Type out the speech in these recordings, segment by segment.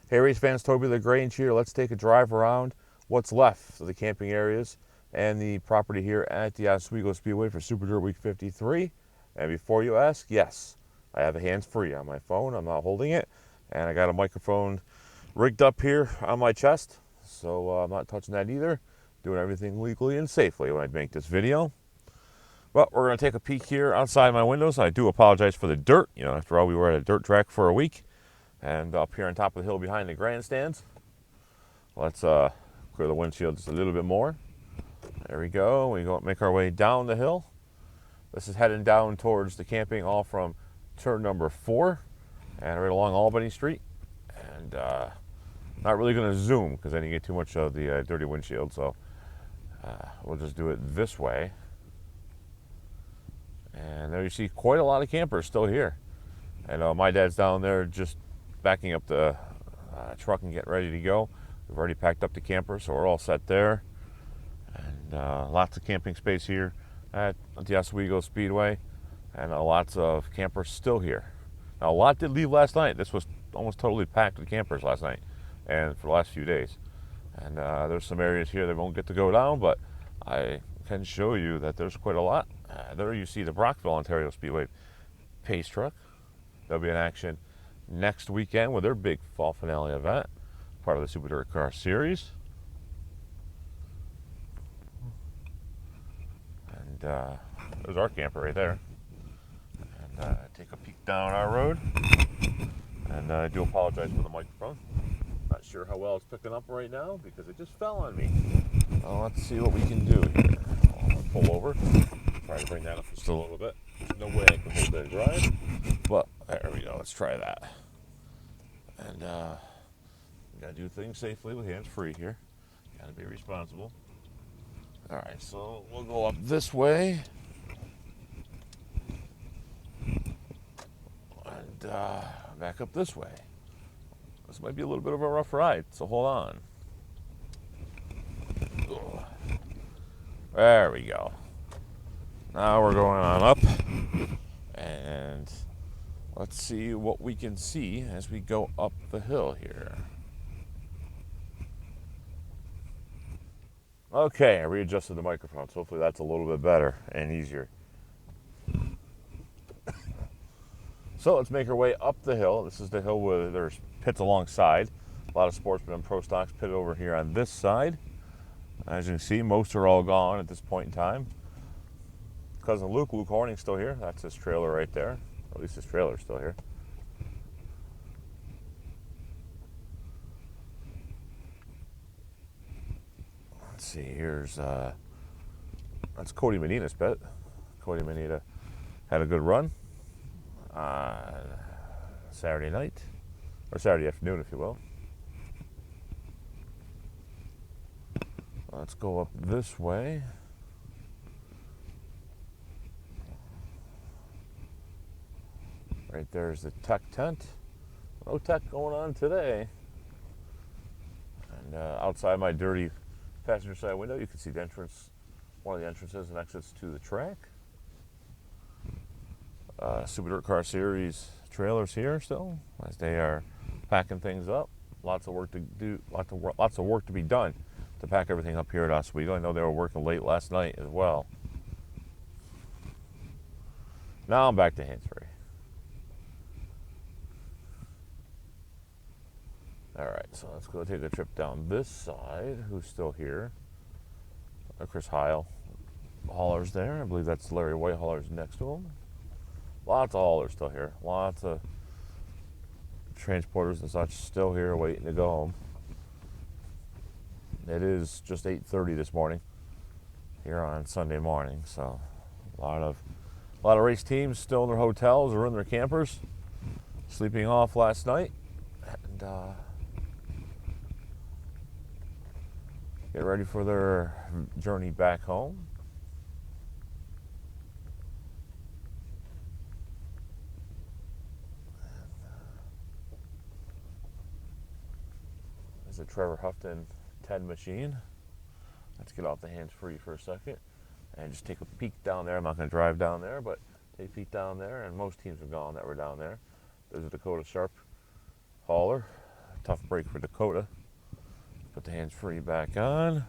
Hey race fans, Toby LaGrange here. Let's take a drive around what's left of the camping areas and the property here at the Oswego Speedway for Super Dirt Week 53. And before you ask, yes, I have a hands-free on my phone. I'm not holding it. And I got a microphone rigged up here on my chest. So I'm not touching that either. Doing everything legally and safely when I make this video. Well, we're going to take a peek here outside my windows. I do apologize for the dirt. You know, after all, we were at a dirt track for a week. And up here on top of the hill behind the grandstands. Let's clear the windshield just a little bit more. There we go. We go make our way down the hill. This is heading down towards the camping all from turn number 4 and right along Albany Street. And not really going to zoom because then you get too much of the dirty windshield. So we'll just do it this way. And there you see quite a lot of campers still here. And my dad's down there just backing up the truck and getting ready to go. We've already packed up the camper, so we're all set there. And lots of camping space here at the Oswego Speedway, and lots of campers still here. Now, a lot did leave last night. This was almost totally packed with campers last night and for the last few days. And there's some areas here that won't get to go down, but I can show you that there's quite a lot. There you see the Brockville, Ontario Speedway pace truck. They'll be in action next weekend with their big fall finale event, part of the Super Dirt Car Series. And there's our camper right there. And take a peek down our road. And I do apologize for the microphone. Not sure how well it's picking up right now because it just fell on me. Well, let's see what we can do here. I'll pull over. Try to bring that up just a little bit. There's no way I can hold that drive. But there we go. Let's try that. And you gotta do things safely with hands free here. Gotta be responsible. All right, so we'll go up this way. And back up this way. This might be a little bit of a rough ride, so hold on. Ugh. There we go. Now we're going on up. And let's see what we can see as we go up the hill here. Okay, I readjusted the microphone, so hopefully that's a little bit better and easier. So let's make our way up the hill. This is the hill where there's pits alongside. A lot of Sportsman and Pro Stocks pitted over here on this side. As you can see, most are all gone at this point in time. Cousin Luke Horning's still here. That's his trailer right there. At least his trailer's still here. Let's see, here's, that's Cody Medina's pit. Cody Medina had a good run Saturday night, or Saturday afternoon, if you will. Let's go up this way. Right there's the tech tent. No tech going on today. And outside my dirty passenger side window, you can see the entrance, one of the entrances and exits to the track. Super Dirt Car Series trailers here still, as they are packing things up. Lots of work to do, lots of work to be done to pack everything up here at Oswego. I know they were working late last night as well. Now I'm back to hands-free. All right, so let's go take a trip down this side. Who's still here? Chris Heil. Haulers there. I believe that's Larry White haulers next to him. Lots of haulers still here. Lots of transporters and such still here waiting to go home. It is just 8:30 this morning here on Sunday morning, so a lot of race teams still in their hotels or in their campers, sleeping off last night, and get ready for their journey back home. There's a Trevor Houghton 10 machine. Let's get off the hands-free for a second and just take a peek down there. I'm not going to drive down there, but take a peek down there, and most teams are gone that were down there. There's a Dakota Sharp hauler, tough break for Dakota. Put the hands-free back on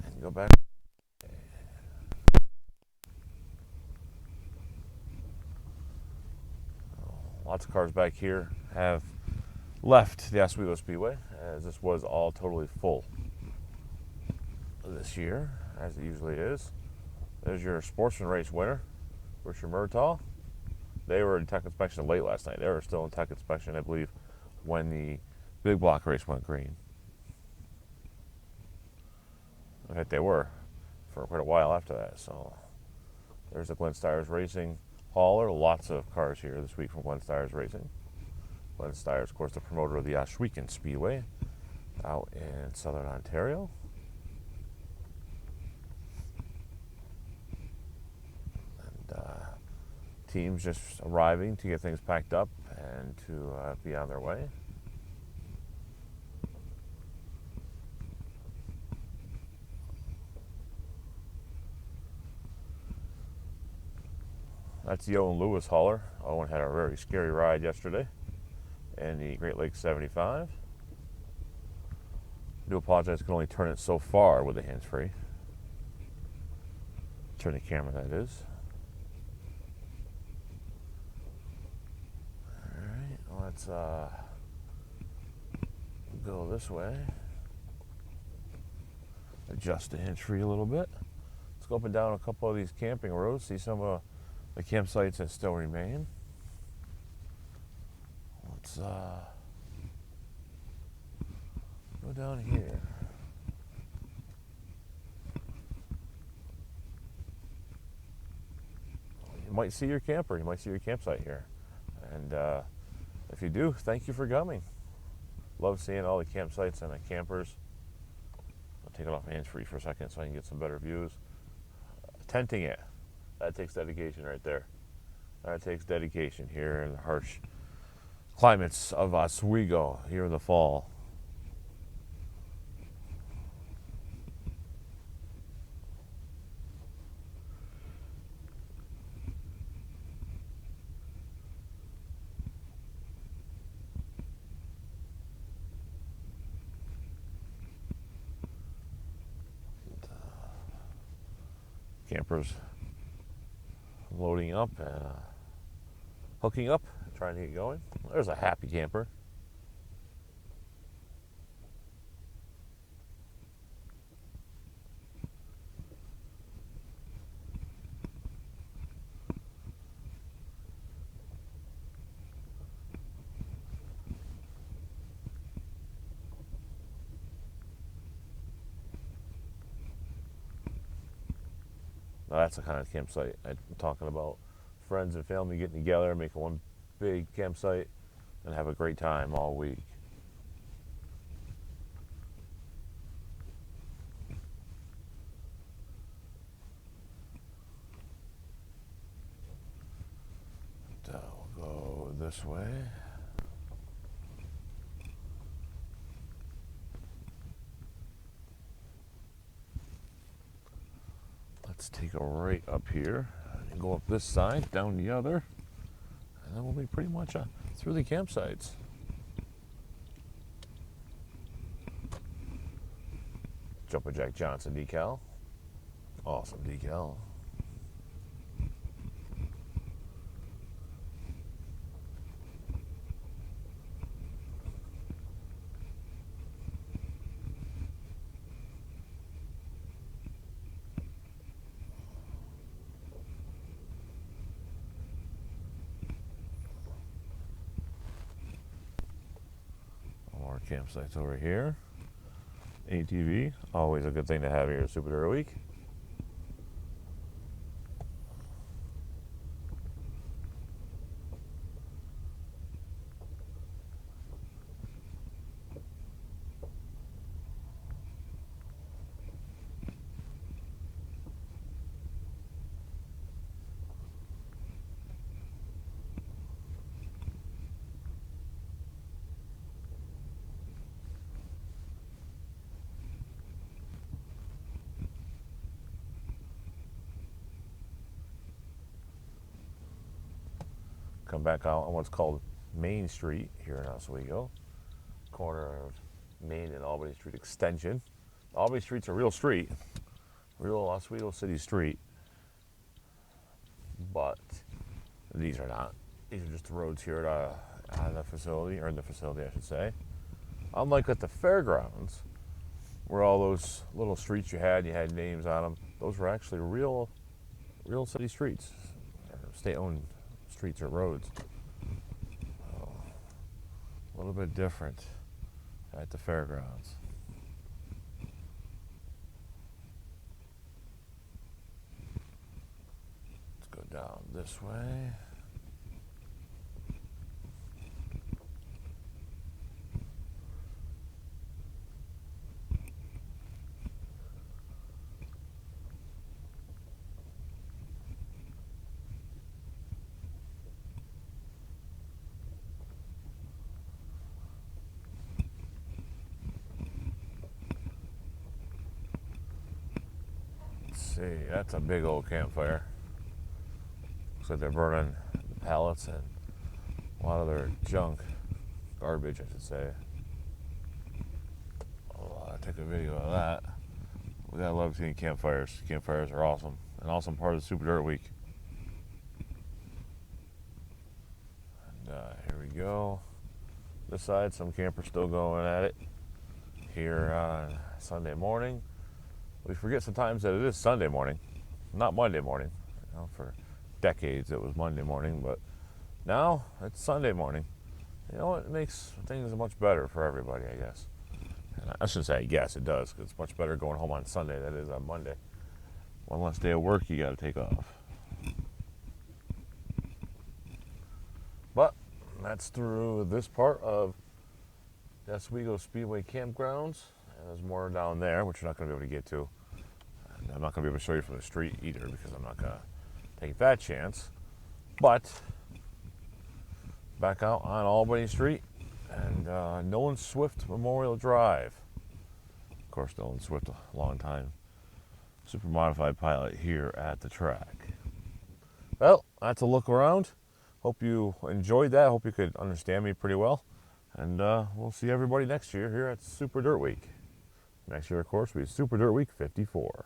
and go back. Lots of cars back here have left the Oswego Speedway, as this was all totally full this year, as it usually is. There's your sportsman race winner, Richard Murtaugh. They were in tech inspection late last night. They were still in tech inspection, I believe, when the big block race went green. In fact, they were for quite a while after that. So there's the Glenn Stires Racing hauler. Lots of cars here this week from Glenn Stires Racing. Glenn Stires, of course, the promoter of the Ohsweken Speedway out in southern Ontario. And teams just arriving to get things packed up and to be on their way. That's the Owen Lewis hauler. Owen had a very scary ride yesterday in the Great Lakes 75. I do apologize, I can only turn it so far with the hands-free. Turn the camera, that is. Alright, let's go this way. Adjust the hands-free a little bit. Let's go up and down a couple of these camping roads, see some of the campsites that still remain. Let's go down here. You might see your camper, you might see your campsite here. And if you do, thank you for coming. Love seeing all the campsites and the campers. I'll take it off hands-free for a second so I can get some better views. Tenting it. That takes dedication right there. That takes dedication here in the harsh climates of Oswego here in the fall. Campers loading up and hooking up, trying to get going. There's a happy camper. Now that's the kind of campsite I'm talking about. Friends and family getting together, making one big campsite, and have a great time all week. So we'll go this way. Let's take a right up here and go up this side, down the other, and then we'll be pretty much through the campsites. Jumpin' Jack Johnson decal. Awesome decal. More campsites over here. ATV, always a good thing to have here at Super Dirt Week. Come back out on what's called Main Street here in Oswego, corner of Main and Albany Street extension. Albany Street's a real street, real Oswego City street, but these are not. These are just the roads here at the facility, or in the facility, I should say. Unlike at the fairgrounds, where all those little streets you had names on them, those were actually real city streets, or state-owned streets or roads. So, a little bit different at the fairgrounds. Let's go down this way. See, that's a big old campfire. Looks like they're burning pallets and a lot of their junk, garbage, I should say. I'll take a video of that. We gotta love seeing campfires. Campfires are awesome. An awesome part of the Super Dirt Week. And here we go. This side, some campers still going at it here on Sunday morning. We forget sometimes that it is Sunday morning, not Monday morning. You know, for decades it was Monday morning, but now it's Sunday morning. You know, it makes things much better for everybody, I guess. And I shouldn't say I guess, it does, because it's much better going home on Sunday than it is on Monday. One less day of work you got to take off. But that's through this part of the Oswego Speedway campgrounds. And there's more down there, which you're not going to be able to get to. And I'm not going to be able to show you from the street either, because I'm not going to take that chance. But back out on Albany Street and Nolan Swift Memorial Drive. Of course, Nolan Swift, a long time super modified pilot here at the track. Well, that's a look around. Hope you enjoyed that. Hope you could understand me pretty well. And we'll see everybody next year here at Super Dirt Week. Next year, of course, will be Super Dirt Week 54.